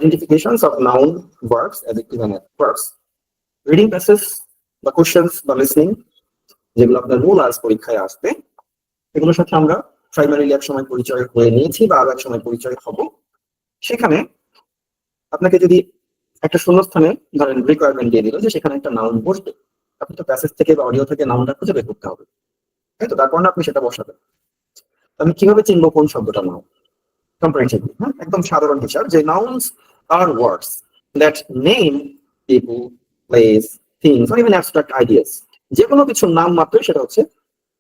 identifications of noun, verbs, adjective and adverbs. Reading passages বা questions বা listening যেগুলো আপনার মূল আজ পরীক্ষায় আসবে, এগুলোর সাথে আমরা প্রাইমারিলি এক সময় পরিচয় হয়ে নিয়েছি বা আরো এক সময় পরিচয় হব। সেখানে আপনাকে যদি একটা শূন্যস্থানে ধরেন রিকোয়ারমেন্ট দিয়ে দিল যে সেখানে একটা নাউন বসবে, আপনি তো প্যাসেজ থেকে বা অডিও থেকে নাউনটা খুঁজে বের করতে হবে, তাই তো? তারপর আপনি সেটা বসাবেন। আমি কিভাবে চিনবো কোন শব্দটা নাউন? কম্পারেটিভলি, হ্যাঁ, একদম সাধারণ হিসাব যে নাউনস আর words that name people, places, things or even abstract ideas. যে কোনো কিছুর নাম মাত্রই সেটা হচ্ছে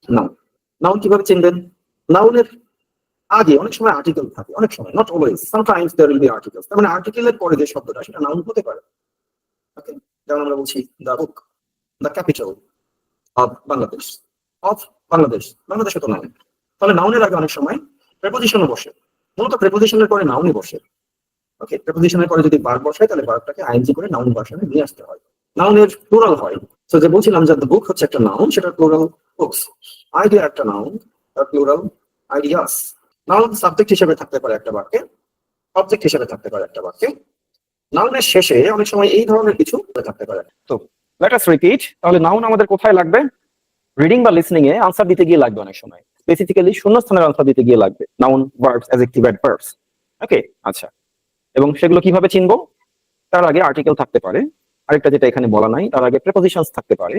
নাউন। নাউন কিভাবে চিনবেন? নাউনের আগে অনেক সময় আর্টিকেল থাকে, অনেক সময়, not always, sometimes there will be articles. তার মানে আর্টিকেলের পরে যে শব্দটা সেটা নাউন হতে পারে। ওকে, যেমন আমরা বলছি the book, the capital of Bangladesh, of Bangladesh, বাংলাদেশে তো নাউন। তাহলে নাউনের আগে অনেক সময় প্রেপোজিশনও বসে, মূলত প্রেপোজিশনের পরে নাউনই বসে। ওকে, প্রেপোজিশনের পরে যদি ভার্ব বসায় তাহলে ভার্বটাকে আইএনজি করে নাউন ভার্সনে নিয়ে আসতে হয়। নাউনের প্লুরাল হয়। সো যে বলছিলাম যে দ্য বুক হচ্ছে একটা নাউন, সেটা প্লুরাল বুকস। আইডিয়া একটা নাউন, তার প্লুরাল আইডিয়াস। নাউন সাবজেক্ট হিসেবে থাকতে পারে একটা বাক্যে, অবজেক্ট হিসেবে থাকতে পারে একটা বাক্যে। নাউনের শেষে অনেক সময় এই ধরনের কিছু থাকতে পারে। তো লেট আস রিপিট, তাহলে নাউন আমাদের কোথায় লাগবে? রিডিং বা লিসনিং এ আনসার দিতে গিয়ে লাগবে অনেক সময়, স্পেসিফিক্যালি শূন্যস্থানের আনসার দিতে গিয়ে লাগবে নাউন, ভার্বস, অ্যাডজেক্টিভ, অ্যাডভার্বস। ওকে, আচ্ছা। এবং সেগুলো কিভাবে চিনবো? তার আগে আর্টিকেল থাকতে পারে, আরেকটা যেটা এখানে বলা নাই, তার আগে প্রেপোজিশনস থাকতে পারে।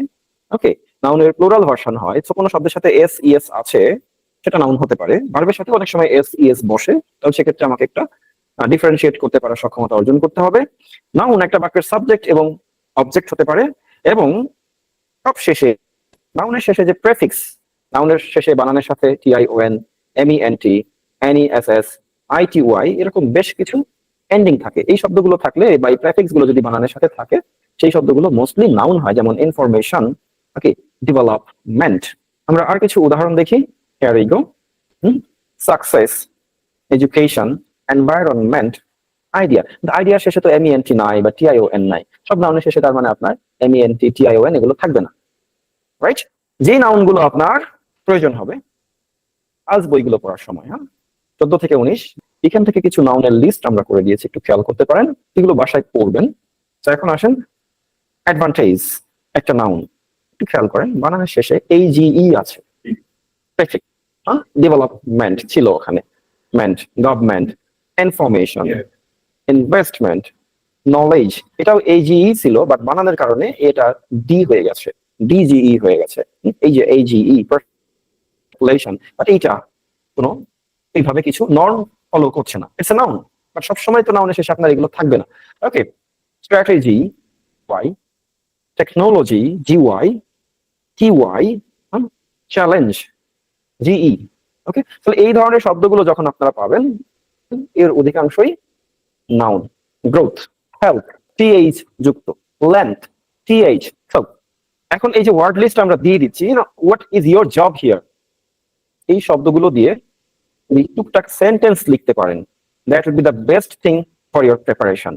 ওকে, নাউনের প্লুরাল ভার্সন হয়, তো কোনো শব্দের সাথে এস ইএস আছে সেটা নাউন হতে পারে। ভার্বের সাথে অনেক সময় এস ইএস বসে, তাহলে সেক্ষেত্রে আমাকে একটা ডিফারেন্সিয়েট করতে পারার সক্ষমতা অর্জন করতে হবে। নাউন একটা বাক্যের সাবজেক্ট এবং অবজেক্ট হতে পারে, এবং সব শেষে নাউনের শেষে যে প্রেফিক্স, নাউনের শেষে বানানের সাথে টিআইওএন, এমইএনটি, এনইএসএস, আইটিওয়াই, এরকম বেশ কিছু এন্ডিং থাকে। এই শব্দগুলো থাকলে বা এই প্রেফিক্স গুলো যদি বানানের সাথে থাকে, সেই শব্দগুলো মোস্টলি নাউন হয়, যেমন ইনফরমেশন, ওকে, ডেভেলপমেন্ট। আমরা আর কিছু উদাহরণ দেখি। Here we go. Success, education, environment, idea. Idea শেষে তো এমইএনটি নাই বা টিআইওএন নাই, সব নাউনের শেষে তার মানে আপনার এমইএনটি, টিআইওএন এগুলো থাকবে না, রাইট? যে নাউনগুলো আপনার প্রয়োজন হবে আজ বইগুলো পড়ার সময়, হ্যাঁ, 14 থেকে 19, এখান থেকে কিছু নাউনের লিস্ট আমরা করে দিয়েছি, একটু খেয়াল করতে পারেন, এগুলো বাসায় পড়বেন। তো এখন আসেন, অ্যাডভান্টেজ একটা নাউন, একটু খেয়াল করেন বানানের শেষে এইজিই আছে। হ্যাঁ, ডেভেলপমেন্ট ছিল ওখানে, meant, government, information, investment, knowledge, এটাও এইজিই ছিল, বাট বানানের কারণে এটা ডি হয়ে গেছে, ডিজিই হয়ে গেছে। এই যে এইজিই, পপুলেশন, বাট এইটা কোনো এইভাবে কিছু নর্ম ফলো করছে না, ইটস এ নাউন, বাট সবসময় তো নাউনের শেষে আপনার এগুলো থাকবে না। Okay, strategy Y, technology GY, TY, challenge GE. Okay, তাহলে এই ধরনের শব্দগুলো যখন আপনারা পাবেন, এর অধিকাংশই নাউন। গ্রোথ, হেলথ, টিএইচ যুক্ত, লেন্থ, টিএইচ। এখন এই যে ওয়ার্ড লিস্ট আমরা দিয়ে দিচ্ছি, what is your job here, এই শব্দগুলো দিয়ে টুকটাক সেন্টেন্স লিখতে পারেন। That will be the best thing for your preparation.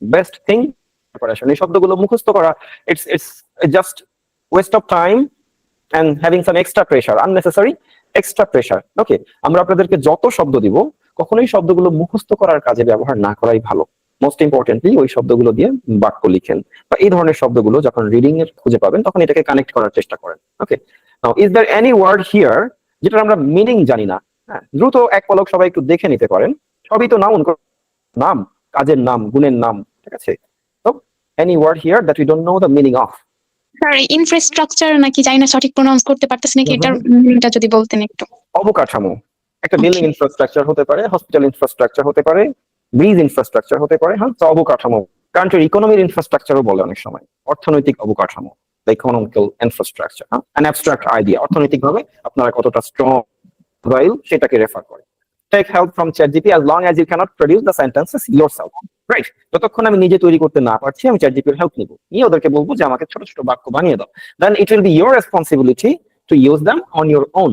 Best thing preparation, এই শব্দগুলো মুখস্থ করা it's just waste of time and having some extra pressure, unnecessary extra pressure. ওকে, আমরা আপনাদেরকে যত শব্দ দিব, কখনোই শব্দগুলো মুখস্থ করার কাজে ব্যবহার না করাই ভালো। মোস্ট ইম্পর্টেন্টলি ওই শব্দগুলো দিয়ে বাক্য লিখেন, বা এই ধরনের শব্দগুলো যখন রিডিং এর খুঁজে পাবেন তখন এটাকে কানেক্ট করার চেষ্টা করেন। Okay, now is there any word here যেটা আমরা মিনিং জানি না? হ্যাঁ, দ্রুত এক পলক সবাই একটু দেখে নিতে পারেন, সবই তো নাউন, নাম, কাজের নাম, গুণের নাম, ঠিক আছে? তো any word here that we don't know the meaning of. Sir, infrastructure নাকি জানি না সঠিক প্রনাউন্স করতে পারতেছি নাকি, এটার মিনিংটা যদি বলতেন একটু। অবকাঠামো, একটা বিল্ডিং ইনফ্রাস্ট্রাকচার হতে পারে, হসপিটাল ইনফ্রাস্ট্রাকচার হতে পারে, ব্রিজ ইনফ্রাস্ট্রাকচার হতে পারে। হ্যাঁ, তো অবকাঠামো, কান্ট্রির ইকোনমির ইনফ্রাস্ট্রাকচারও বলে অনেক সময়, অর্থনৈতিক অবকাঠামো, দ্য ইকোনমিক্যাল ইনফ্রাস্ট্রাকচার। হ্যাঁ, অ্যান অ্যাবস্ট্রাক্ট আইডিয়া, অর্থনৈতিকভাবে আপনারা কতটা স্ট্রং সেটাকে রেফার করে। Take help from ChatGPT as long as you cannot produce the sentences yourself. Right? যতক্ষণ আমি নিজে তৈরি করতে না পারছি, আমি ChatGPT এর হেল্প নিব, নিয়ে ওদেরকে বলবো যে আমাকে ছোট ছোট বাক্য বানিয়ে দাও। Then it will be your responsibility to use them on your own.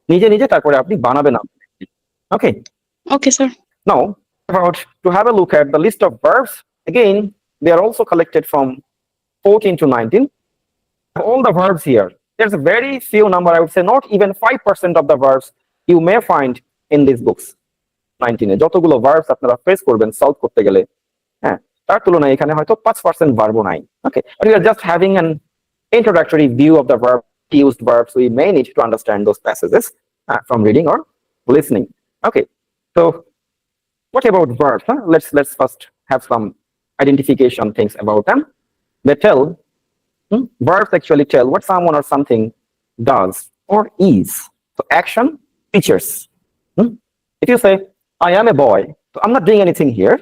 নিজে নিজে তারপরে আপনি বানাবেন। Okay? Okay, sir. Now, about to have a look at the list of verbs. Again, they are also collected from 14 to 19. All the verbs here. There's a very few number, I would say not even 5% of the verbs you may find in these books. 19-এ যতগুলো verbs আপনারা face করবেন solve করতে গেলে, হ্যাঁ, তার তুলনায় এখানে হয়তো 5% ভার্বও নাই। ওকে, but we are just having an introductory view of the used verbs. We may need to understand those passages from reading or listening. Okay, so what about verbs? Let's first have some identification things about them. They tell, verbs actually tell what someone or something does or is. So action, features. If you say, I am a boy, so I'm not doing anything here.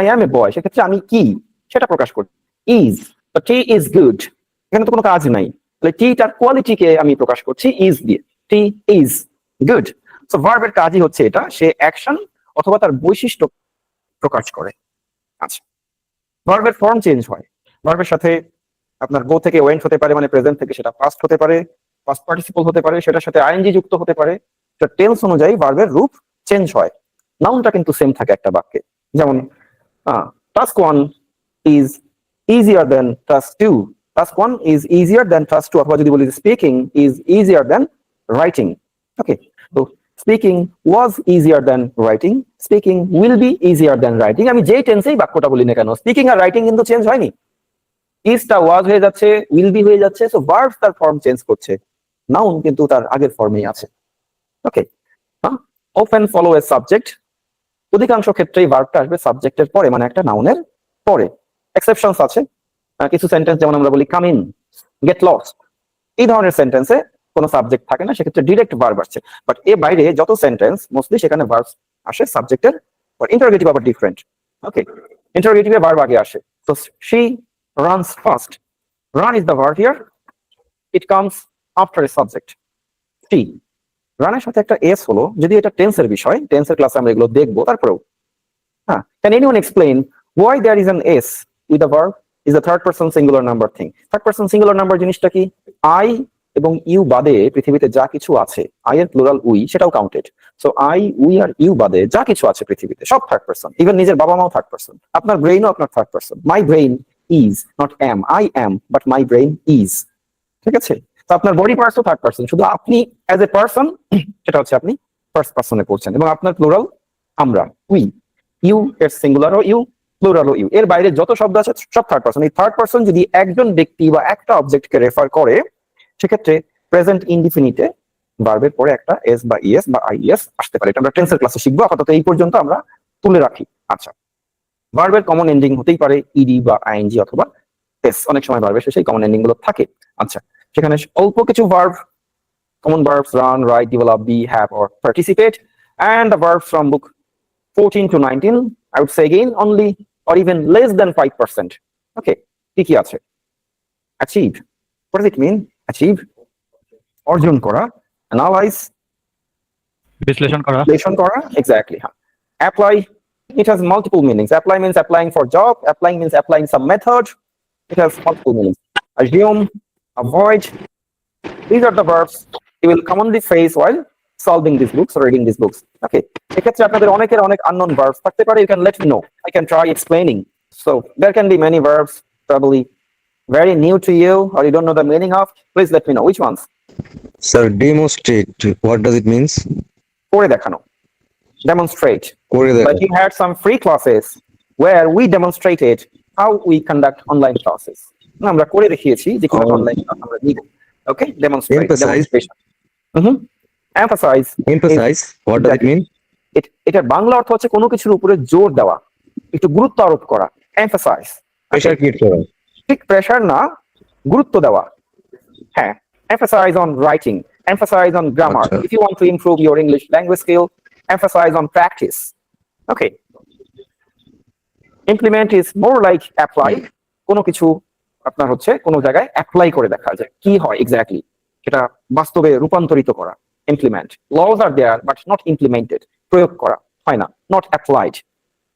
I am a boy, সেক্ষেত্রে আমি কি সেটা প্রকাশ করি। Is, but tea is good, এখানে তো কোনো কাজ নাই, তাহলে টিটার কোয়ালিটিকে আমি প্রকাশ করছি ইজ দিয়ে। টি ইজ গুড। সো ভার্বের কাজই হচ্ছে এটা, সে অ্যাকশন অথবা তার বৈশিষ্ট্য প্রকাশ করে। আচ্ছা, ভার্বের ফর্ম চেঞ্জ হয়। ভার্বের সাথে আপনার গো থেকে ওয়েন্ট হতে পারে, মানে প্রেজেন্ট থেকে সেটা পাস্ট হতে পারে, পাস্ট পার্টিসিপল হতে পারে, সেটার সাথে আইএনজি যুক্ত হতে পারে। সেটা টেন্স অনুযায়ী ভার্বের রূপ চেঞ্জ হয়। নাউনটা কিন্তু সেম থাকে একটা বাক্যে, যেমন task 1 is easier than task 2. Task 1 is easier than task 2, অথবা যদি বলি speaking is easier than writing. Okay, so speaking was easier than writing, speaking will be easier than writing. আমি যেই টেন্সেই বাক্যটা বলি না কেন, স্পিকিং আর রাইটিং কিন্তু চেঞ্জ হয়নি। ইজটা ওয়াজ হয়ে যাচ্ছে, উইল বি হয়ে যাচ্ছে, সো ভার্ব তার ফর্ম চেঞ্জ করছে, নাউন কিন্তু তার আগের ফর্মেই আছে। ওকে, often follow a subject, অধিকাংশ ক্ষেত্রেই ভার্বটা আসবে সাবজেক্টের পরে, মানে একটা নাউনের পরে। এক্সেপশনস আছে, কিছু সেন্টেন্স যেমন আমরা বলি কাম ইন, গেট লস্ট, এই ধরনের সেন্টেন্সে কোনো সাবজেক্ট থাকে না, সেক্ষেত্রে ডিরেক্ট ভার্ব আসছে। বাট এর বাইরে যত সেন্টেন্স মোস্টলি সেখানে ভার্ব আসে সাবজেক্টের পর। ইন্টারোগেটিভ আবার ডিফারেন্ট। ওকে, ইন্টারোগেটিভে ভার্ব আগে আসে। তো she runs fast, run is the verb here, it comes after a subject. She, রানের সাথে একটা এস হলো, যদি এটা টেন্সের বিষয়, টেন্সের ক্লাসে আমরা এগুলো দেখবো। তারপরেও হ্যাঁ, can anyone explain why there is an s with a verb is a third person singular number thing? Third person singular number জিনিসটা কি? I এবং ইউ বাদে পৃথিবীতে যা কিছু আছে, আই এর প্লুরাল উই, সেটাও কাউন্টেড। সো আই, উই আর ইউ বাদে যা কিছু আছে পৃথিবীতে সব থার্ড পারসন। ইভেন নিজের বাবা মাও থার্ড পারসন। আপনার ব্রেইনও আপনার third person. My brain is, not am. I am, but my brain is. ঠিক আছে, তো আপনার বডি পার্টসও থার্ড পারসন, শুধু আপনি অ্যাজ এ পারসন সেটা হচ্ছে আপনি ফার্স্ট পারসনে পড়ছেন, এবং আপনার প্লুরাল আমরা, উই। ইউ এর সিঙ্গুলারও ইউ, প্লুরালও ইউ। এর বাইরে যত শব্দ আছে সব থার্ড পারসন। এই থার্ড পারসন যদি একজন ব্যক্তি বা একটা অবজেক্টকে রেফার করে, সেক্ষেত্রে প্রেজেন্ট ইনডিফিনিটে ভার্বের পরে একটা এস বা ইএস বা আইএস আসতে পারে। এটা আমরা টেন্সের ক্লাসে শিখবো, আপাতত এই পর্যন্ত আমরা তুলে রাখি। আচ্ছা, ভার্বের কমন এন্ডিং হতেই পারে ইডি বা আইএনজি অথবা এস। অনেক সময় ভার্বের শেষে কমন এন্ডিং গুলো থাকে। আচ্ছা, সেখানে অল্প কিছু verb, common verbs run, write, develop, be, have, or participate, and the verbs from book 14 to 19, I would say again only or even less than 5%. Okay, কি আছে? Achieve. What does it mean? Achieve, অর্জন করা, analyze, বিশ্লেষণ করা, exactly. Apply, it has multiple meanings. Apply means applying for job, applying means applying some method. It has multiple meanings. Assume, avoid, these are the verbs you will commonly face while solving these books or reading these books. Okay, এক্ষেত্রে আপনাদের অনেকের অনেক unknown verbs থাকতে পারে, you can let me know, I can try explaining. So there can be many verbs probably very new to you or you don't know the meaning of. Please let me know which ones. Sir, demonstrate, what does it means? করে দেখানো, demonstrate. করে But দেখানো। you had some free classes where we demonstrated how we conduct online classes. আমরা করে দেখিয়েছি যে কিভাবে online class আমরা নিব। Okay, demonstrate, Emphasize. demonstration. Emphasize, Emphasize, what does it mean? এটার বাংলা অর্থ হচ্ছে কোনো কিছুর উপরে জোর দেওয়া, একটু গুরুত্ব আরোপ করা। Emphasize, Pressure create করা। ঠিক প্রেসার না, গুরুত্ব দেওয়া। হ্যাঁ, emphasize on writing, emphasize on grammar. আচ্ছা। If you want to improve your English language skill, emphasize on practice. Okay, implement is more like apply. কোনো কিছু আপনার হচ্ছে কোনো জায়গায় অ্যাপ্লাই করে দেখা যায় কি হয় এক্স্যাক্টলি, সেটা বাস্তবে রূপান্তরিত করা। Implement, laws are there but not implemented, প্রয়োগ করা হয় না, নট অ্যাপ্লাইড।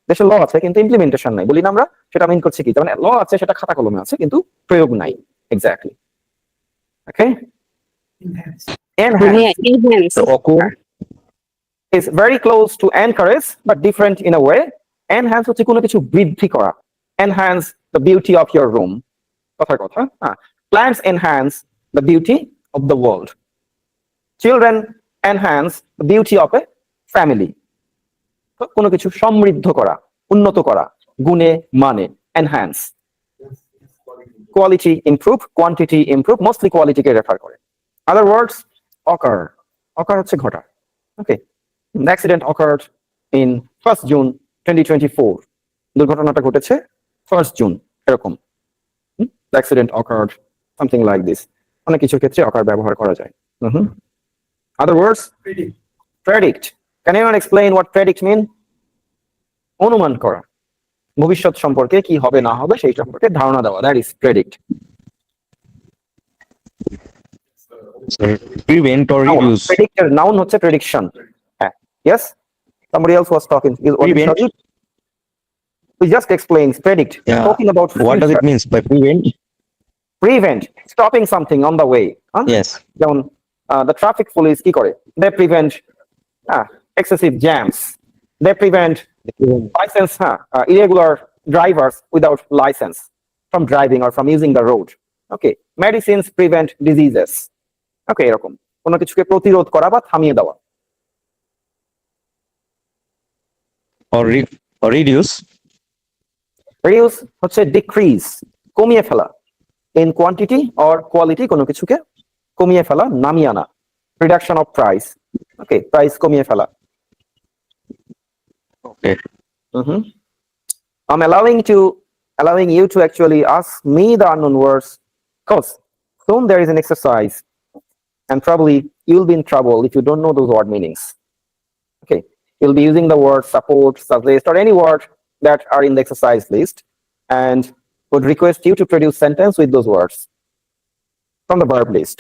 দেশে ল আছে কিন্তু ইমপ্লিমেন্টেশন নাই, বলি না আমরা, সেটা মিন করছে কি, মানে ল আছে সেটা খাতা কলমে আছে কিন্তু প্রয়োগ নাই exactly. Okay, enhance So, awkward, is very close to encourage but different in a way. Enhance হচ্ছে কোনো কিছু বৃদ্ধি করা, enhance the beauty of your room, কথার কথা। Plants enhance the beauty of the world. Children enhance the beauty of a family. কোনো কিছু সমৃদ্ধ করা, উন্নত করা, গুণে মানে, enhance. Quality improve, quantity improve, mostly কোয়ালিটিকে রেফার করে। আদার ওয়ার্ডস, অকার, অকার হচ্ছে ঘটা। Okay, the accident occurred in 1st June 2024, দুর্ঘটনাটা ঘটেছে 1st June, এরকম। The accident occurred, something like this. অনেক কিছুর ক্ষেত্রে অকার ব্যবহার করা যায়। Other words, predict. Can anyone explain what predict mean? অনুমান করা, ভবিষ্যৎ সম্পর্কে কি হবে না হবে সেই সম্পর্কে ধারণা দেওয়া, that is predict. Sir, prevent or reduce. প্রেডিক্টের নাউন হচ্ছে প্রেডিকশন। হ্যাঁ, yes, somebody else was talking. Prevent. We just explained predict, Yeah. talking about What does it future. mean by prevent? Prevent, stopping something on the way. Yes. যেমন the traffic police কি করে? They prevent excessive jams. They prevent license, irregular drivers without license from driving or from using the road. Okay, medicines prevent diseases. Okay, এরকম কোনো কিছুকে প্রতিরোধ করা বা থামিয়ে দেওয়া। Or reduce. Reduce হচ্ছে decrease, কমিয়ে ফেলা। In quantity or quality, কোনো কিছুকে কমিয়ে ফেলা, নামিয়ে আনা। Reduction of price. Okay, price কমিয়ে ফেলা। Okay. I'm allowing you to actually ask me the unknown words, because soon there is an exercise and probably you'll be in trouble if you don't know those word meanings. Okay, you'll be using the word support, suggest, or any word that are in the exercise list, and would request you to produce sentence with those words from the verb list.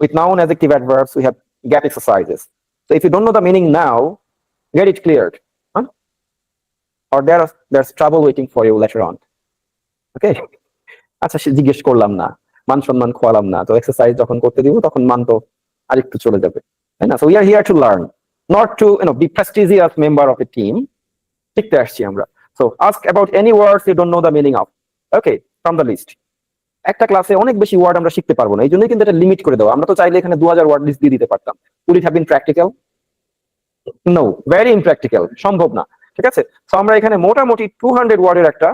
With noun, adjective, adverbs, we have gap exercises. So if you don't know the meaning now, get it cleared. Or there's trouble waiting for you later on. Okay? আচ্ছা, জিজ্ঞেস করলাম না, মান সম্মান খোয়ালাম না, তো exercise যখন করতে দিব তখন মান তো আরেকটু চলে যাবে, তাই না? So we are here to learn, not to be prestigious member of a team. শিখতে আসছি আমরা। So ask about any words you don't know the meaning of. Okay, from the list. একটা ক্লাসে অনেক বেশি ওয়ার্ড আমরা শিখতে পারবো না, এই জন্যই কিন্তু এটা লিমিট করে দেওয়া। আমরা তো চাইলে এখানে 2000 ওয়ার্ড লিস্ট দিয়ে দিতে পারতাম। Would it have been practical? No, very impractical, সম্ভব না। ঠিক আছে, সো আমরা এখানে মোটামুটি 200 ওয়ার্ডের একটা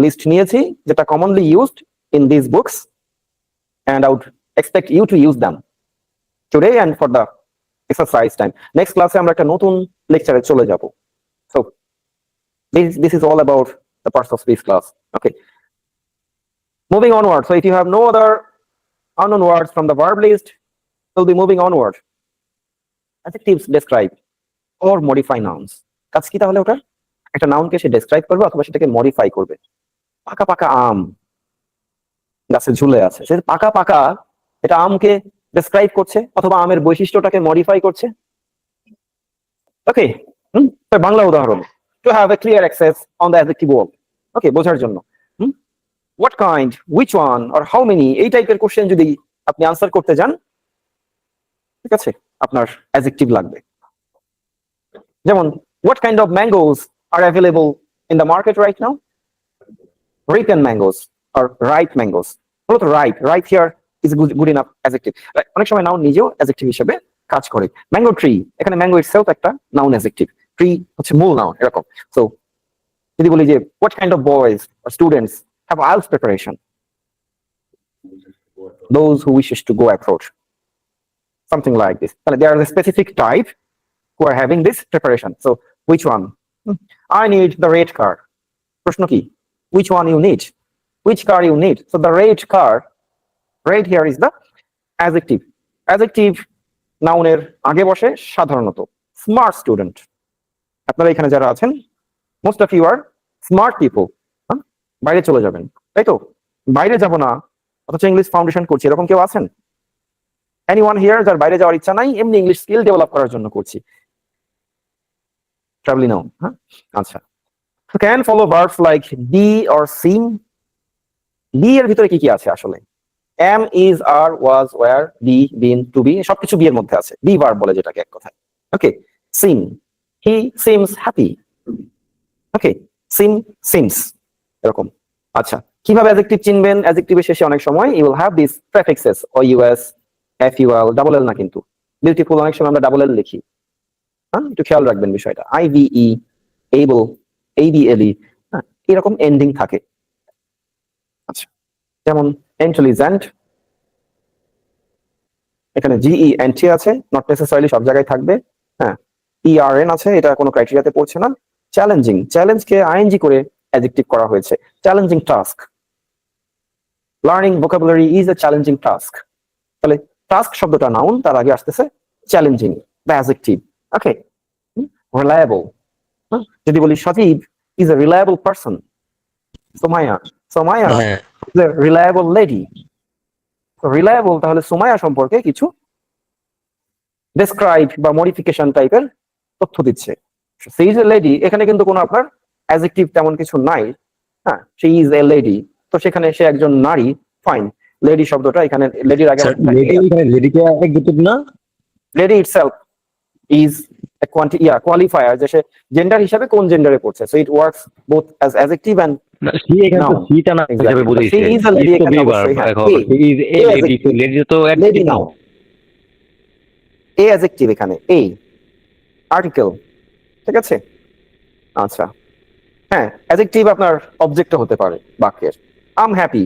লিস্ট নিয়েছি যেটা commonly used in this books, and I would expect you to use them today and for the exercise time. Next ক্লাসে আমরা একটা নতুন লেকচারে চলে যাব। So this is all about the parts of speech class. Okay, moving onward. So if you have no other unknown words from the verb list, we'll be moving onward. Adjectives describe or modify nouns. কাজ কি তাহলে? ওটা একটা নাউনকে সে describe করবে অথবা সেটাকে modify করবে। পাকা পাকা আম গাছে ঝুলে আছে, সে পাকা পাকা এটা আমকে ডেসক্রাইব করছে অথবা আমের বৈশিষ্ট্যটাকে মডিফাই করছে। ওকে, বাংলা উদাহরণ, to have a clear access on the adjective word. Okay, বোঝার জন্য what kind, which one, or how many, এই টাইপের কোশ্চেন যদি আপনি আনসার করতে যান, ঠিক আছে, আপনার অ্যাডজেক্টিভ লাগবে। যেমন what kind of mangoes are available in the market right now? Ripen mangoes or ripe mangoes. মূলত ripe here is good enough adjective. অনেক সময় নাউন নিজেও অ্যাডজেক্টিভ হিসেবে কাজ করে। ম্যাঙ্গো ট্রি, এখানে ম্যাঙ্গো ইটসেলফ একটা নাউন অ্যাডজেক্টিভ, ট্রি হচ্ছে মূল নাউন, এরকম। সো যদি বলি যে what kind of boys or students have IELTS preparation? Those who wishes to go abroad. Something like this. There are a specific type who are having this preparation. So which one? I need the red car. প্রশ্ন কি? Which one you need? Which car you need? So the red car, red here is the adjective. Adjective নাউনের আগে বসে সাধারণত। Smart student, আপনারা এখানে যারা আছেন, most of you are smart people. বাইরে চলে যাবেন, তাই তো? বাইরে যাব না অথচ ইংলিশ ফাউন্ডেশন করছি, এরকম কেউ আছেন? এনিওয়ান হিয়ার যার বাইরে যাওয়ার ইচ্ছা নাই, এমনি ইংলিশ স্কিল ডেভেলপ করার জন্য করছি? Probably no. আচ্ছা, can follow verbs like be or seem. be এর ভিতরে কি কি আছে আসলে? am, is, are, was, were, be, been, to be, সবকিছু be এর মধ্যে আছে। be verb বলে যেটাকে এক কথায়। ওকে, seem, he seems happy. Okay, seem, seems, এরকম। আচ্ছা, কিভাবে অ্যাডজেক্টিভ চিনবেন? অ্যাডজেক্টিভের শেষে অনেক সময় you will have these prefixes, ou, ful, double l না কিন্তু। বিউটিফুল অনেক সময় আমরা double l লিখি। হ্যাঁ, একটু খেয়াল রাখবেন বিষয়টা। IVE, able, ABLE, হ্যাঁ, এরকম এন্ডিং থাকে। আচ্ছা, যেমন ইন্টেলিজেন্ট, এখানে GENT আছে, নট নেসেসারিলি সব জায়গায় থাকবে। হ্যাঁ, ERN আছে, এটা কোনো ক্রাইটেরিয়াতে পড়ছে না। চ্যালেঞ্জিং, চ্যালেঞ্জকে ING করে অ্যাডজেক্টিভ করা হয়েছে। Challenging task, learning vocabulary is a challenging task. তাহলে টাস্ক শব্দটা নাউন, তার আগে আসতেছে চ্যালেঞ্জিং বা অ্যাডজেক্টিভ। ওকে, রিলায়েবল, যদি বলি সজীব is a reliable person, Somaya হ্যাঁ is a reliable lady. Reliable তাহলে সোমায়া সম্পর্কে কিছু ডেসক্রাইব বা মডিফিকেশন টাইপের তথ্য দিচ্ছে। সে ইজ এ লেডি, এখানে কিন্তু কোনো আপনার অ্যাডজেক্টিভ তেমন কিছু নাই। হ্যাঁ, সে ইজ এ লেডি, তো সেখানে সে একজন নারী, ফাইন। লেডি শব্দটা এখানে লেডির আগে লেডিকে এক্সিকিউটিভ না, lady itself is a qualifier, যে সে জেন্ডার হিসাবে কোন জেন্ডারে পড়ছে। So it works both as adjective and সি এখানে তো Noun. সিটা না Exactly. হিসেবে বুঝাইছে। She is a lady, Is তো এখানে be verb, অবশ্যই, হ্যাঁ, এখন A. he is a A lady, adjective. তো lady তো লেডি adjective নাও, না। এ অ্যাডজেক্টিভ এখানে, এ আর্টিকেল, ঠিক আছে। আচ্ছা, হ্যাঁ, অ্যাডজেক্টিভ আপনার অবজেক্ট হতে পারে বাক্যের। I'm happy,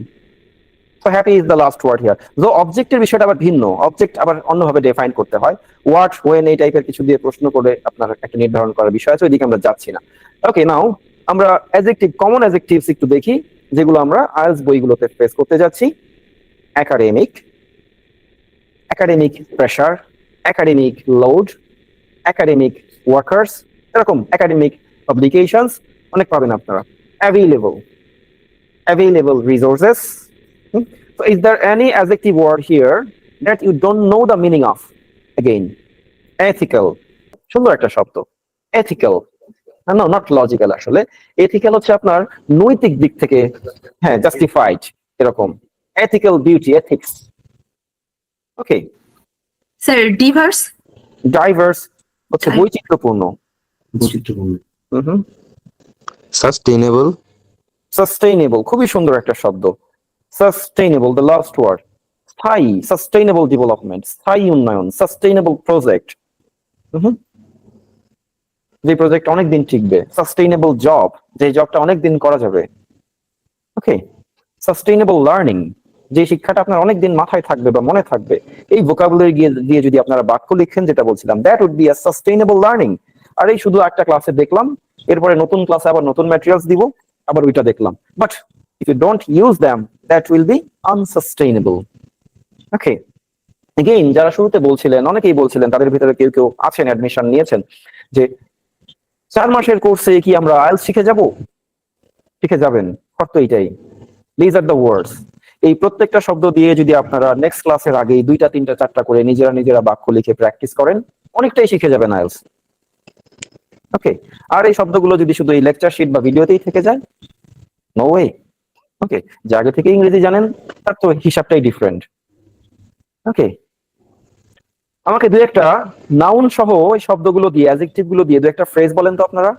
so happy is the last word here. তো অবজেক্টের বিষয়টা আবার ভিন্ন, অবজেক্ট আবার অন্যভাবে ডিফাইন করতে হয়। হোয়াট, হোয়েন, এই টাইপের কিছু দিয়ে প্রশ্ন করে আপনার একটা নির্ধারণ করার বিষয় আছে, ওইদিকে আমরা যাচ্ছি না। ওকে, নাও আমরা অ্যাডজেক্টিভ, কমন অ্যাডজেক্টিভস একটু দেখি, যেগুলো আমরা আইএলটিএস বইগুলোতে ফেস করতে যাচ্ছি। Academic, academic pressure, academic load, academic workers, এরকম একাডেমিক পাবলিকেশনস অনেক পাবেন আপনারা। Available, available resources. So is there any adjective word here that you don't know the meaning of? Again, ethical, সুন্দর একটা শব্দ, ethical, no not logical, আসলে ethical হচ্ছে আপনার নৈতিক দিক থেকে, হ্যাঁ, justified, এরকম ethical beauty, ethics. Okay, sir diverse diverse হচ্ছে বৈচিত্র্যপূর্ণ। হুম, সাস্টেইনেবল, সাস্টেইনেবল, খুবই সুন্দর একটা শব্দ। Sustainable, the last word. স্থায়ী, সাস্টেইনেবল ডেভেলপমেন্ট, স্থায়ী উন্নয়ন, সাস্টেইনেবল প্রজেক্ট, যে প্রজেক্ট অনেকদিন টিকবে। সাস্টেইনেবল জব, যে জবটা অনেকদিন করা যাবে। ওকে, সাস্টেইনেবল লার্নিং, যে শিক্ষাটা আপনার অনেকদিন মাথায় থাকবে বা মনে থাকবে। এই ভোকাবুলারি দিয়ে যদি আপনারা বাক্য লিখেন, যেটা বলছিলাম, that would be a sustainable learning. আর এই শুধু একটা ক্লাসে দেখলাম, এরপরে নতুন ক্লাসে আবার নতুন ম্যাটেরিয়ালস দিব, আবার ওইটা দেখলাম, but if you don't use them, that will be unsustainable. Okay, again, যারা শুরুতে বলছিলেন, অনেকেই বলছিলেন, তাদের ভিতরে কেউ কেউ আছেন, অ্যাডমিশন নিয়েছেন, যে 4 মাসের কোর্সে কি আমরা আইএলটিএস শিখে যাব? শিখে যাবেন, শর্ত এইটাই। These are the words. এই প্রত্যেকটা শব্দ দিয়ে যদি আপনারা নেক্সট ক্লাসের আগে 2টা 3টা 4টা করে নিজেরা বাক্য লিখে প্র্যাকটিস করেন, অনেকটাই শিখে যাবেন আইএলটিএস। ওকে, আর এই শব্দগুলো যদি শুধু এই লেকচার শিট বা ভিডিওতেই থেকে যায়, নো ওয়ে। ওকে, যে আগে থেকে ইংরেজি জানেন, তার তো হিসাবটাই ডিফারেন্ট। ওকে, আমাকে দু একটা নাউন সহ এই শব্দগুলো দিয়ে, অ্যাডজেক্টিভ গুলো দিয়ে দু একটা ফ্রেজ বলেন তো আপনারা।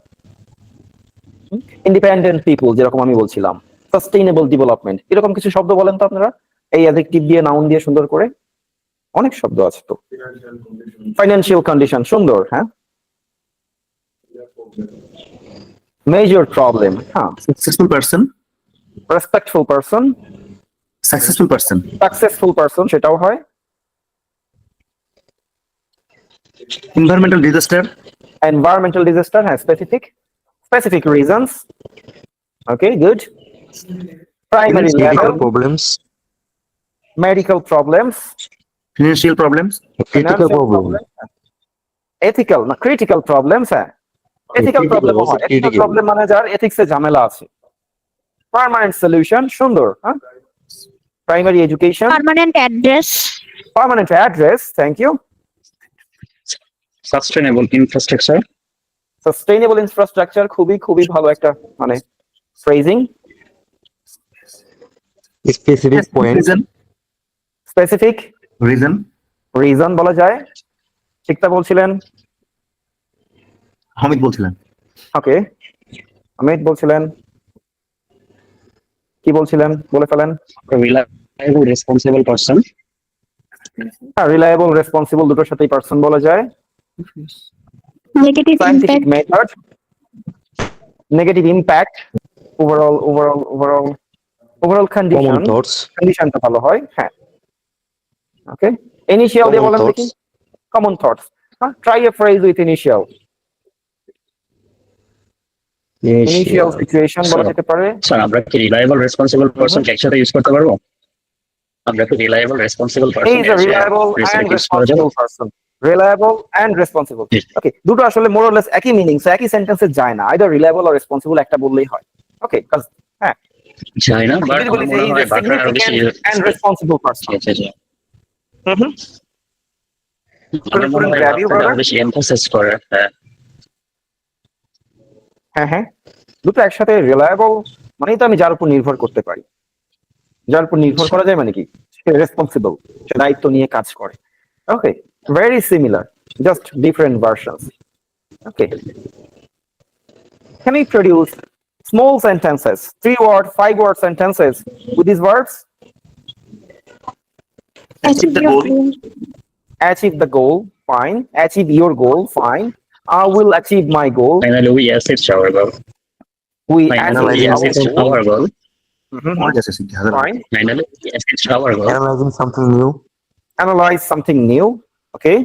ইন্ডিপেন্ডেন্ট পিপল, যেরকম আমি বলছিলাম, সাস্টেইনেবল ডেভেলপমেন্ট, এরকম কিছু শব্দ বলেন তো আপনারা, এই অ্যাডজেক্টিভ দিয়ে, নাউন দিয়ে সুন্দর করে। অনেক শব্দ আছে তো। ফাইন্যান্সিয়াল কন্ডিশন, সুন্দর, হ্যাঁ। মেজর প্রবলেম, হ্যাঁ। Successful person, respectful person, successful person, successful person, সেটাও হয়। environmental disaster, Environmental disaster, হ্যাঁ, specific reasons. Okay, good. Primary medical level, problems, medical problems, financial problems, critical financial problem, problems, ethical, না critical problems, হ্যাঁ। Ethical problem হয়, ethical critical. problem মানে যার ethics এ ঝামেলা আছে। Permanent solution, সুন্দর, হ্যাঁ। Primary education, permanent address, permanent address, thank you. Sustainable infrastructure, Sustainable infrastructure, খুবই ভালো একটা মানে phrasing. specific point, Specific reason বলা যায়। শিক্ষা বলছিলেন, হামিদ বলছিলেন। ওকে, অমিত বলছিলেন, কি বলছিলেন বলে ফেলেন। Reliable responsible person, reliable responsible দুটোর সাথেই পারসন বলা যায়। Negative scientific impact. method, negative impact, overall condition, common thoughts, কন্ডিশনটা ভালো হয়, হ্যাঁ। ওকে, ইনিশিয়াল দিয়ে common বলেন দেখি, thoughts, common thoughts, try A phrase with initial initial, situation বলা যেতে পারে। স্যার আমরা কি রিলায়েবল রেসপন্সিবল পারসন একসাথে ইউজ করতে পারবো? আমরা কি reliable responsible He person is a reliable and responsible person. Reliable and responsible. Yes. Okay, দুটো আসলে more or less একই মিনিং, সো একই সেন্টেন্সে যায় না, either reliable or responsible একটা বললেই হয়। ওকে, কাজ হ্যাঁ, যায় না, বাট যদি আমার বলি যে মনে he is হয় a বাটরা আরো বেশি significant and responsible person. হুম হুম, আমার মনে হয় grab you, বাটরা আরো brother? বেশি এমফাসিস করে। হ্যাঁ, হ্যাঁ হ্যাঁ, দুটো একসাথে রিলায়েবল মানেই তো আমি যার উপর নির্ভর করতে পারি। যার উপর নির্ভর করা যায় মানে কি, সে রেসপন্সিবল, সে দায়িত্ব নিয়ে কাজ করে। Okay, very similar, just different versions. Okay, can we produce small sentences, 3-word, 5-word sentences with these words? Achieve your goal. Achieve the goal, fine. Achieve your goal, fine. I will achieve my goal. Finally we assist hour goal. We finally we achieve assist our goal. Hour goal. Mhm, fine. Finally we assist hour goal. analyzing something new, Analyze something new. Okay.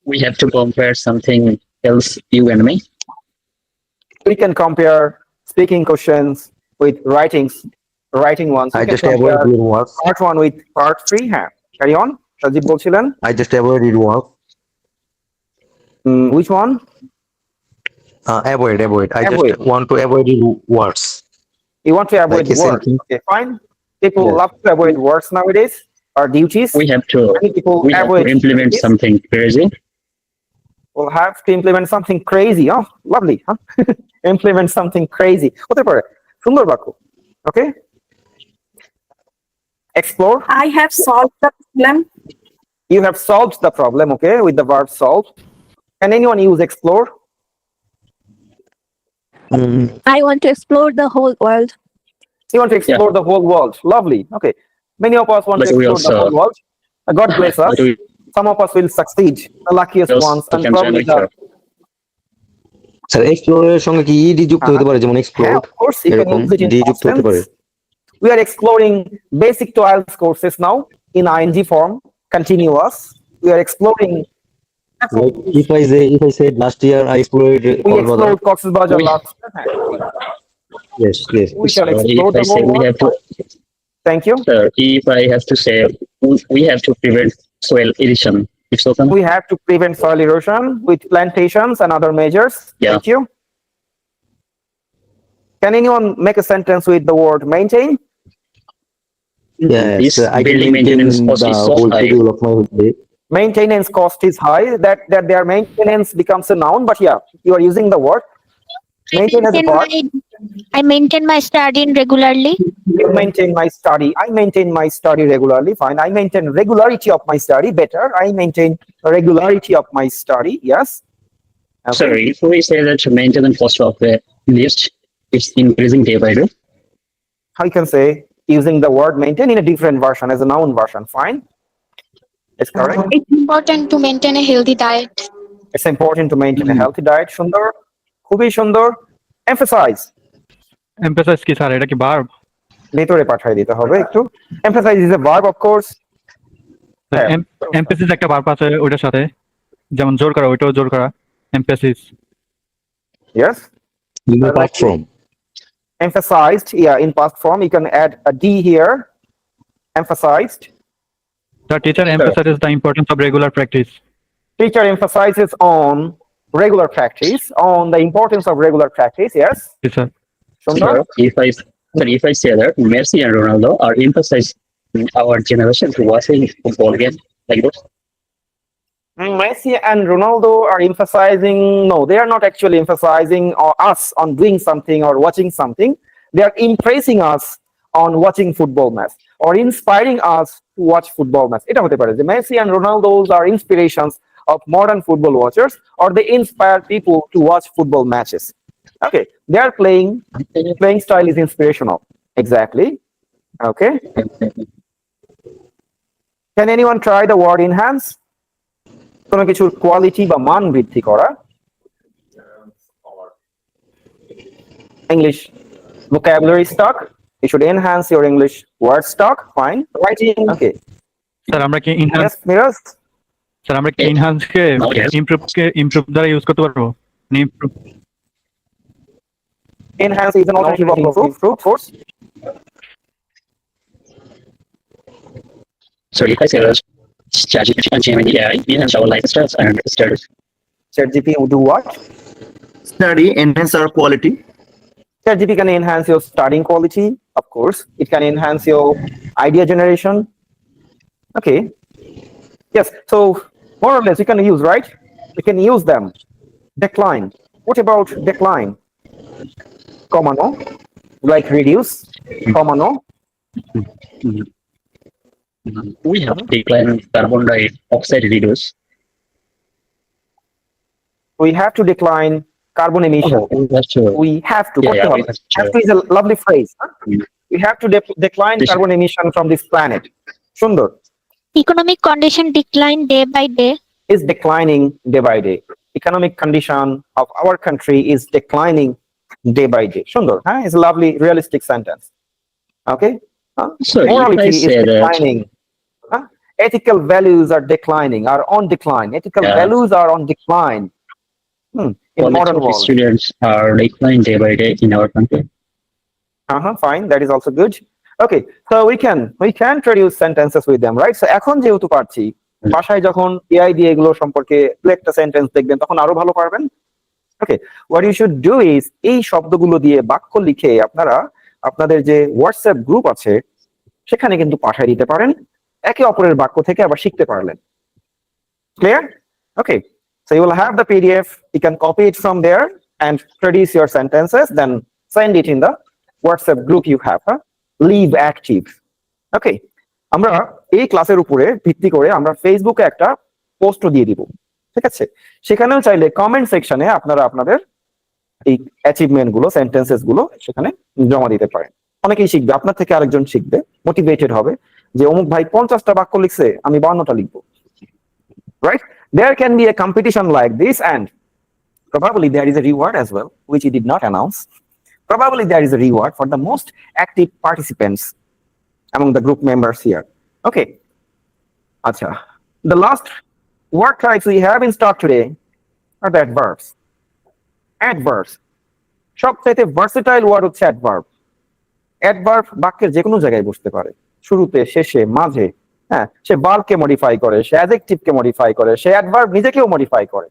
We have to compare something else, you and me. We can compare speaking questions with writing ones. We I can just avoid compare your words, part 1 with part 3. হ্যাঁ, carry on. Sajib বলছিলেন, I just avoid your words, which one? avoid, I Avoid. just want to avoid your words, You want to avoid Like a words. sentence. Okay, fine. People Yes. love to avoid words nowadays, or duties. We have to Many people we have avoid to implement duties. something crazy. Will have to implement something crazy. Oh, lovely, huh? Implement something crazy. হতে পারে, সুন্দর বাক্য। Okay. Explore. I have solved the problem. You have solved the problem, okay, with the verb solve. Can anyone use explore? I want to explore the whole world. You want to explore the whole world. Lovely. Okay. Many of us want But to we explore the also- whole world. God bless us. But we Some of us will succeed, the luckiest also ones, and can probably generate the. Sir explore এর সঙ্গে কি ED যুক্ত হতে পারে, যেমন Yeah, explore of course, you can এরকম use it in D past যুক্ত হতে পারে। tense. We are exploring basic to IELTS courses now in ing form, continuous. We are exploring. Like if I said last year I explored We Kolkata. explored Cox's Bazar We- last year. Yes, We shall explore if the I say whole we world. have to, Thank you. sir, if I have to say we have to prevent soil erosion. If so, We have to prevent soil erosion with plantations and other measures. Yeah. Thank you. Can anyone make a sentence with the word maintain? Yes, this I can building maintain maintenance cost the is so whole high. schedule of my day. Maintenance cost is high. That their maintenance becomes a noun, but yeah, you are using the word. Maintain as a verb. I maintain my studying regularly. You maintain my study. I maintain my study regularly. Fine. I maintain regularity of my study. Better. I maintain regularity of my study. Yes. Okay. Sir, if we say that maintenance cost of the list is increasing day by day, How you can say using the word maintain in a different version as a noun version. Fine. It's correct. It's important to maintain a healthy diet. It's important to maintain a healthy diet. Sundar. খুবই সুন্দর। Emphasize. Emphasise কি sir, এটা কি verb? ভেতরে পাঠিয়ে দিতে হবে একটু। Emphasize is a verb, of course. হ্যাঁ। এমফাসিস একটা ভার্ব আছে ওটার সাথে, যেমন জোর করা, ওইটাও জোর করা emphasis. Yes. In the I like past form. Emphasized. Yeah, in past form, you can add a D here. Emphasized. The teacher emphasizes the importance of regular practice. Teacher emphasizes on regular practice, on the importance of regular practice. Yes. Yes, sir. Sundar. if I say that Messi and Ronaldo are emphasized in our generation to watching football game like this, Messi and Ronaldo are emphasizing. No, they are not actually emphasizing us on doing something or watching something. They are impressing us on watching football match or inspiring us to watch football match. Eta hote pare je Messi and Ronaldo's are inspirations of modern football watchers, or they inspire people to watch football matches. Okay, their playing style is inspirational. Exactly. Okay. Can anyone try the word enhance? কোনো কিছুর quality বা মান বৃদ্ধি করা। English vocabulary stock. You should enhance your English word stock. Fine. Writing. Okay. Sir আমরা কি enhance Yes, Miraz. Sir আমরা কি ইনহ্যান্স কে Oh, yes. ইমপ্রুভ দ্বারা ইউজ করতে পারবো? Improve Enhance is an alternative of improve, of course. So if I say that ChatGPT and Gemini AI enhance our lifestyles and status. ChatGPT will do what? Study, enhance our quality. ChatGPT can enhance your studying quality, of course. It can enhance your idea generation. Okay. Yes. So more or less, we can use, right? We can use them. Decline. What about decline? Comma no. Like reduce. Comma no. We have declined carbon dioxide reduce. We have to decline carbon emission. That's true. We have to. Yeah, What yeah, the we hell? have to. Have to is a lovely phrase. Huh? We have to decline This- carbon emission from this planet. Sundar Economic condition decline day by day. is declining day by day. Economic condition of our country is declining day by day. Sundar, huh? It's a lovely, realistic sentence. Okay. Huh? So if I Morality is say that, declining. Huh? Ethical values are declining, are on decline. Ethical Yeah. values are on decline. In quality modern of world. students are declining day by day in our country. Fine, that is also good. Okay, so we can produce sentences with them, right? So এখন যেহেতু পারছি, ভাষায় যখন AI দিয়ে এগুলো সম্পর্কে দু একটা সেন্টেন্স দেখবেন তখন আরো ভালো পারবেন। Okay, what you should do is এই শব্দগুলো দিয়ে বাক্য লিখে আপনারা আপনাদের যে হোয়াটসঅ্যাপ গ্রুপ আছে সেখানে কিন্তু পাঠিয়ে দিতে পারেন। একে অপরের বাক্য থেকে আবার শিখতে পারলেন। Clear? Okay, so you will have the PDF. You can copy it from there and produce your sentences, then send it in the WhatsApp group you have. Leave active. Okay, আমরা এই ক্লাসের উপরে ভিত্তি করে আমরা ফেসবুকে একটা পোস্টও দিয়ে দিব, ঠিক আছে? সেখানেও চাইলে কমেন্ট সেকশনে আপনারা আপনাদের এই অ্যাচিভমেন্ট গুলো, সেন্টেন্সেস গুলো সেখানে জমা দিতে পারেন। অনেকেই শিখবে, আপনার থেকে আরেকজন শিখবে, মোটিভেটেড হবে যে অমুক ভাই 50টা বাক্য লিখছে, আমি 52টা লিখবো। Right? There can be a competition like this, and probably there is a reward as well, which he did not announce. Probably there is a reward for the most active participants among the group members here. Okay. Acha. The last word types we have in stock today are the adverbs. Adverbs. সবচাইতে versatile word হচ্ছে adverb. Adverb বাক্যের যে কোনো জায়গায় বসতে পারে, শুরুতে, শেষে, মাঝে। হ্যাঁ, সে ভার্বকে মডিফাই করে, সে অ্যাডজেক্টিভকে মডিফাই করে, সে অ্যাডভার্ব নিজেকেও মডিফাই করে।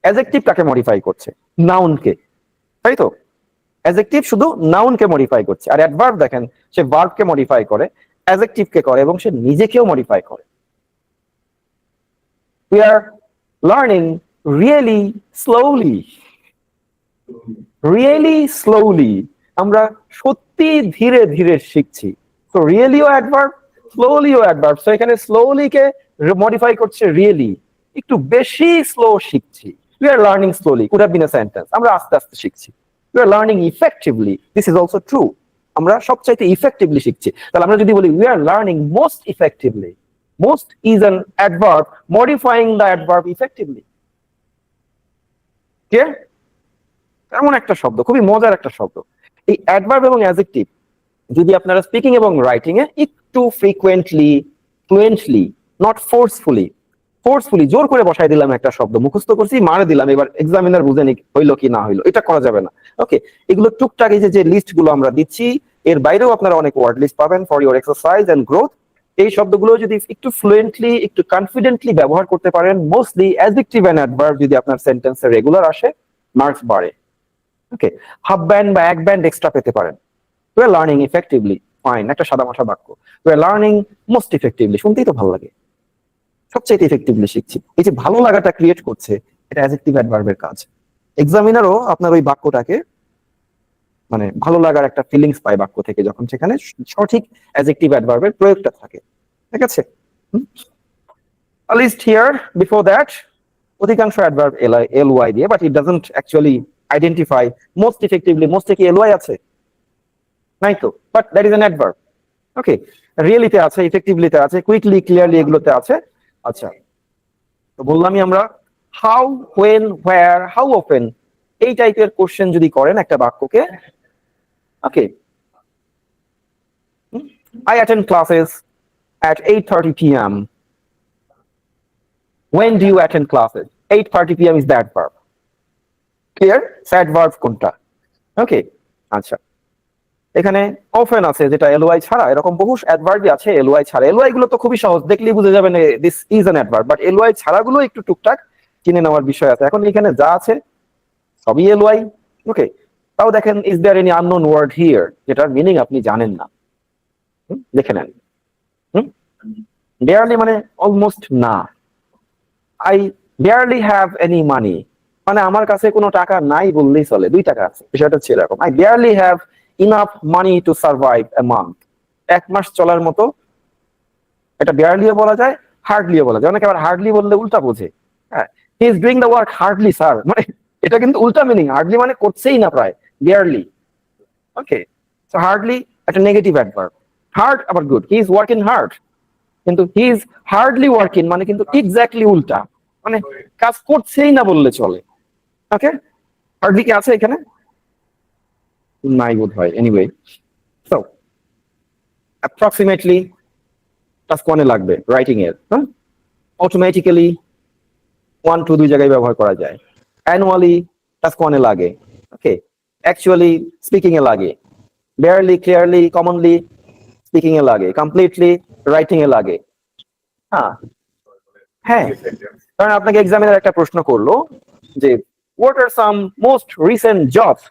অ্যাডজেক্টিভ কাকে মডিফাই করছে? নাউনকে, তাই তো? অ্যাডজেক্টিভ শুধু নাউনকে মডিফাই করছে, আর অ্যাডভার্ব দেখেন সে ভার্বকে মডিফাই করে, অ্যাডজেক্টিভকে করে এবং সে নিজেকেও মডিফাই করে। We are learning really slowly. Really slowly. আমরা সত্যি ধীরে ধীরে শিখছি। So really ও adverb, slowly ও adverb. So এখানে slowly কে modify করছে really. একটু বেশি slow শিখছি। We are learning slowly. Could have been a sentence. আমরা আস্তে আস্তে শিখছি। We are learning effectively. This is also true. আমরা সবচাইতে effectively শিখছি। তাহলে আমরা যদি বলি we are learning most effectively. Most is an adverb modifying the adverb effectively. Clear? এমন একটা শব্দ, খুবই মজার একটা শব্দ। এই অ্যাডভার্ব এবং অ্যাডজেক্টিভ যদি আপনারা স্পিকিং এবং রাইটিং এ একটু ফ্রিকোয়েন্টলি, ফ্লুয়েন্টলি, নট ফোর্সফুলি জোর করে বসাই দিলাম একটা শব্দ, মুখস্থ করছি, মারে দিলাম, এবার এক্সামিনার বুঝে নি হইলো কি না হইলো, এটা করা যাবে না। ওকে, এগুলো টুকটাক এই যে লিস্ট গুলো আমরা দিচ্ছি, এর বাইরেও আপনারা অনেক ওয়ার্ড লিস্ট পাবেন for your exercise and growth. এই শব্দগুলো যদি একটু ফ্লুয়েন্টলি, একটু কনফিডেন্টলি ব্যবহার করতে পারেন, মোস্টলি অ্যাডজেক্টিভ এন্ড অ্যাডভার্ব যদি আপনার সেন্টেন্সে রেগুলার আসে, মার্কস বাড়ে। ওকে, হাফ ব্যান্ড বা এক ব্যান্ড এক্সট্রা পেতে পারেন। We are learning effectively. Fine, একটা সাদা মাথা বাক্য। We are learning most effectively. শুনতেই তো ভালো লাগে। সবচেয়ে ইফেক্টিভলি শিখছি। এই যে ভালো লাগাটা ক্রিয়েট করছে, এটা অ্যাডজেক্টিভ অ্যাডভার্বের কাজ। এক্সামিনারও আপনার ওই বাক্যটাকে মানে ভালো লাগার একটা ফিলিংস পায় বাক্য থেকে, যখন সেখানে সঠিক অ্যাডজেক্টিভ অ্যাডভার্বের প্রয়োগটা থাকে। ঠিক আছে? At least here, before that, অধিকাংশ অ্যাডভার্ব ly দিয়ে, but it doesn't actually identify most effectively. most কি ly আছে? নাই তো, but that is an adverb. Okay, রিয়েলিতে আছে, ইফেক্টিভলিতে আছে, কুইকলি, ক্লিয়ারলি এগুলোতে আছে। আচ্ছা, তো বললামই আমরা how, when, where, how often এই টাইপের কোশ্চেন যদি করেন একটা বাক্যকে, ওকে, I attend classes at 8:30 p.m. When do you attend classes? 8:30 p.m. is that verb. Clear? That verb কোনটা? ওকে, আচ্ছা, এখানে often আছে যেটা ly ছাড়া, এরকম বহু অ্যাডভার্বই আছে ly ছাড়া। ly গুলো তো খুবই সহজ, দেখলেই বুঝে যাবেন this is an adverb, but ly ছাড়া গুলো একটু টুকটাক চিনে নেওয়ার বিষয় আছে। এখন এখানে যা আছে সবই ly, ওকে। তাও দেখেন, is there any unknown word here, যেটার মিনিং আপনি জানেন না, দেখে নেন। বেয়ারলি মানে অলমোস্ট না। I barely have any money মানে আমার কাছে কোনো টাকা নাই বললেই চলে, 2 টাকা আছে, বিষয়টা হচ্ছে এরকম। I barely have enough money to survive a month, 1 মাস চলার মতো। এটা বেয়ারলিও বলা যায়, হার্ডলিও বলা যায়। অনেকে আবার হার্ডলি বললে উল্টা বোঝে। হ্যাঁ, he is doing the work hardly sir, মানে এটা কিন্তু উল্টা মিনিং। হার্ডলি মানে করছেই না প্রায়, বেয়ারলি। ওকে, সো হার্ডলি একটা নেগেটিভ অ্যাডভার্ব। হার্ড আবার good, he is working hard, কিন্তু হি ইজ হার্ডলি ওয়ার্কিং মানে কিন্তু এক্স্যাক্টলি উল্টা, মানে কাজ করছেই না বললে চলে। ওকে, হার্ডলি কি আছে এখানে? নাই বোধ হয়। এনিওয়ে, সো অ্যাপ্রক্সিমেটলি টাস্ক 1 এ লাগবে রাইটিং এর। হ্যাঁ, অটোমেটিক্যালি 1 to 2 জায়গায় ব্যবহার করা যায়। অ্যানুয়ালি টাস্ক 1 এ লাগে। ওকে, অ্যাকচুয়ালি স্পিকিং এ লাগে। বেয়ারলি, ক্লিয়ারলি, কমনলি স্পিকিং এ লাগে। কমপ্লিটলি রাইটিং এ লাগে। হ্যাঁ হ্যাঁ, কারণ আপনাকে এক্সামিনার একটা প্রশ্ন করলো যে what are some most recent jobs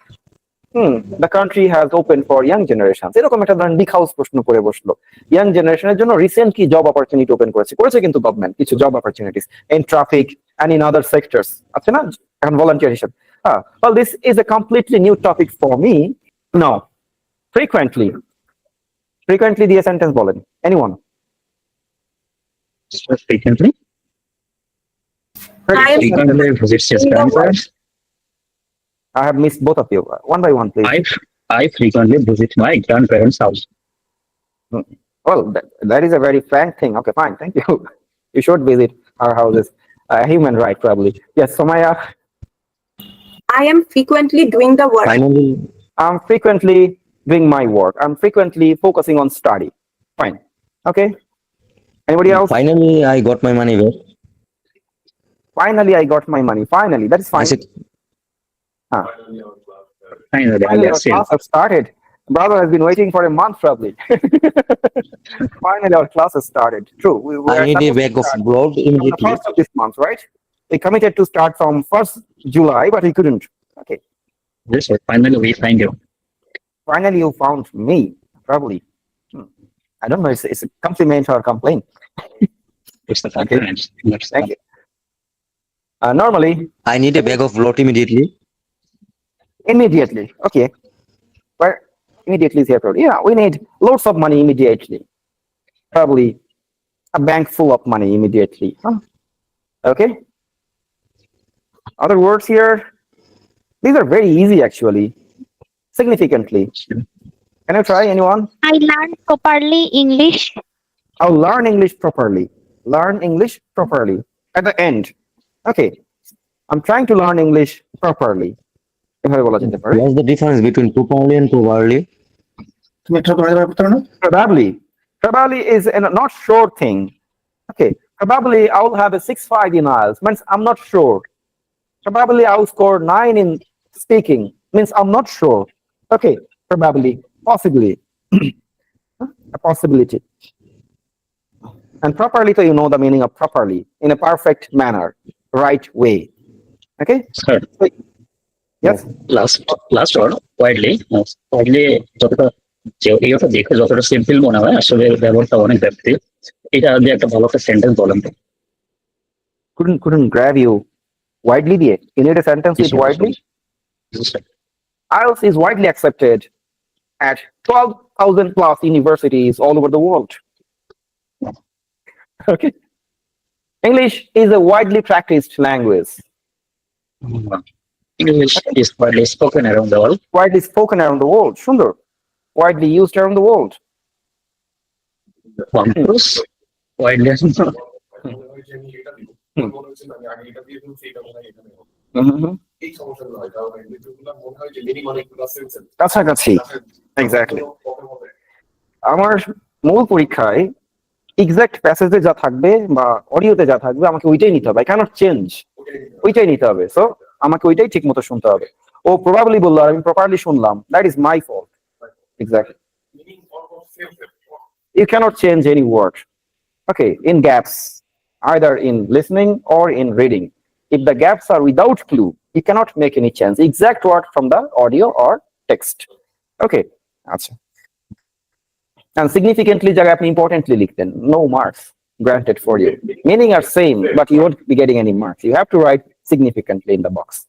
the country has opened for young generations, এরকম একটা ধরেন বিগ হাউস প্রশ্ন করে বসলো, ইয়াং জেনারেশনের জন্য রিসেন্ট কি জব অপরচুনিটি ওপেন করেছে কিন্তু গভর্নমেন্ট কিছু job opportunities in traffic and in other sectors, আছে না এখন ভলান্টিয়ার হিসেবে। well this is a completely new topic for me. No, frequently দিয়ে সেন্টেন্স বলেন, anyone? So frequently I am frequently visits his grandparents. I have missed both of you. One by one, please. I frequently visit my grandparents' house. Well, that is a very frank thing. Okay, fine. Thank you. You should visit our houses. A human right, probably. Yes, Somaya. I am frequently doing the work. Finally, I'm frequently doing my work. I'm frequently focusing on study. Fine. Okay. Anybody else? finally, I got my money back. Finally, I got my money. Finally, that is I fine. said, Finally, Finally, our that's it. class has started. Brother has been waiting for a month, probably. Finally, our class has started. True. We I are need a supposed to bag of start gold on the immediately. 1st of this month, right? We committed to start from 1st July, but we couldn't. Okay. Yes, sir. Finally, we find you. Finally, you found me, probably. I don't know, it's a compliment or a complaint. It's the Okay. compliment. Thank you. Normally, I need a bag of gold immediately. immediately. Okay. But immediately is here, probably. Yeah, we need loads of money immediately. Probably a bank full of money immediately. Huh? Okay. Other words here. These are very easy, actually. Significantly. Can you try, anyone? I learned properly English. I'll learn English properly. Learn English properly. At the end. Okay. I'm trying to learn English properly. এভাবে বলা যেতে পারে। What's the difference between properly and properly? Probably. Probably is a not sure thing. Okay. Probably I will have a 6.5 in IELTS. Means I'm not sure. Probably I will score 9 in speaking. Means I'm not sure. Okay. Probably. Possibly. A possibility. And properly, so you know the meaning of properly. In a perfect manner. Right way. Okay. Sir, Yes. last one. Widely যতটা এইটা দেখে যতটা simple মনে হয় আসলে ব্যবহারটা অনেক ব্যাপ্তি। এটা দিয়ে একটা ভালো একটা সেন্টেন্স বলেন তো। Couldn't grab you. Widely দিয়ে. You need a sentence with widely. Yes, sir. IELTS is widely accepted at 12,000 plus universities all over the world. Okay. English is a widely practiced language. English is widely spoken around the world. Widely spoken around the world. Sundar. Widely used around the world. Campus, widely এই সমস্যাগুলো হয়, কারণ এই দুটোগুলো মনে হয় যে meaning অনেকগুলো sentence কাছাকাছি এক্স্যাক্টলি। আমার মূল পরীক্ষায় এক্সাক্ট প্যাসেজে যা থাকবে বা অডিওতে যা থাকবে আমাকে ওইটাই নিতে হবে, আই ক্যানট চেঞ্জ, ওইটাই নিতে হবে। সো আমাকে ওইটাই ঠিক মতো শুনতে হবে। ও প্রবাবলি বললো আর আমি প্রপারলি শুনলাম, that is my fault. Exactly, you cannot change any word, okay, in gaps, either in listening or in reading. If the gaps are without clue, you cannot make any change, exact word from the audio or text. Okay, acha. And significantly jagah apni importantly likhten, no marks granted for you. Meaning are same, but you won't be getting any marks. You have to write significantly in the box.